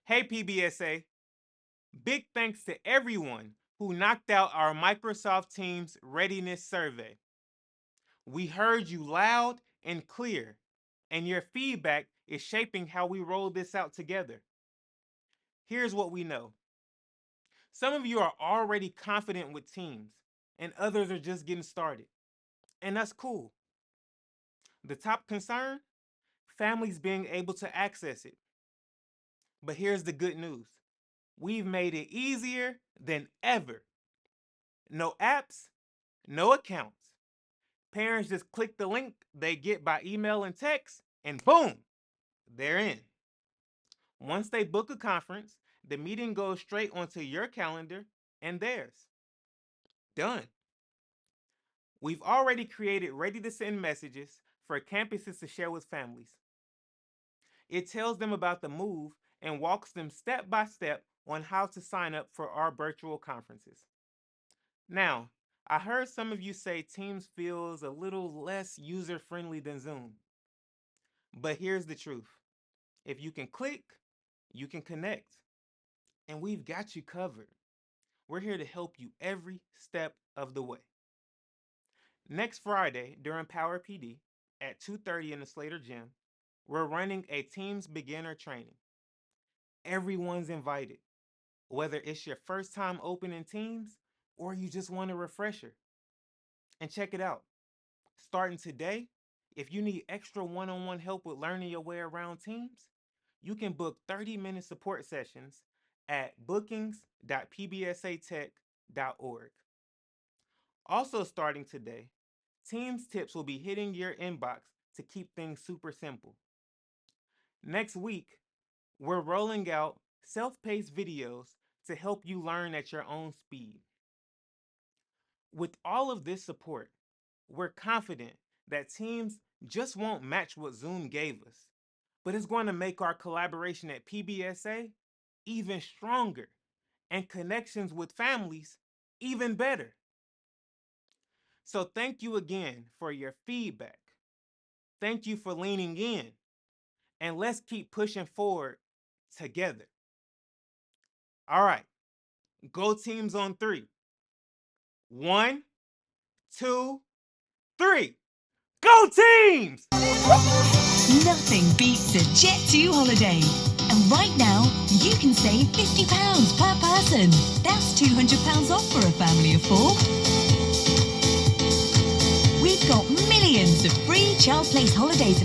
Hey PBSA, big thanks to everyone who knocked out our Microsoft Teams Readiness Survey. We heard you loud and clear, and your feedback is shaping how we roll this out together. Here's what we know. Some of you are already confident with Teams, and others are just getting started. And that's cool. The top concern? Families being able to access it. But here's the good news. We've made it easier than ever. No apps, no accounts. Parents just click the link they get by email and text, and boom, they're in. Once they book a conference, the meeting goes straight onto your calendar and theirs. Done. We've already created ready to send messages for campuses to share with families. It tells them about the move and walks them step by step on how to sign up for our virtual conferences. Now, I heard some of you say Teams feels a little less user-friendly than Zoom. But here's the truth. If you can click, you can connect. And we've got you covered. We're here to help you every step of the way. Next Friday during Power PD at 2:30 in the Slater Gym, we're running a Teams beginner training. Everyone's invited, whether it's your first time opening Teams or you just want a refresher. And check it out. Starting today, if you need extra one-on-one help with learning your way around Teams, you can book 30-minute support sessions at bookings.pbsatech.org. Also starting today, Teams tips will be hitting your inbox to keep things super simple. Next week, we're rolling out self-paced videos to help you learn at your own speed. With all of this support, we're confident that Teams just won't match what Zoom gave us, but it's going to make our collaboration at PBSA even stronger and connections with families even better. So thank you again for your feedback. Thank you for leaning in, and let's keep pushing forward together. All right, go Teams on 3. 1, 2, 3. Go Teams! Nothing beats a Jet2 holiday. And right now, you can save £50 per person. That's £200 off for a family of 4. We've got millions of free child place holidays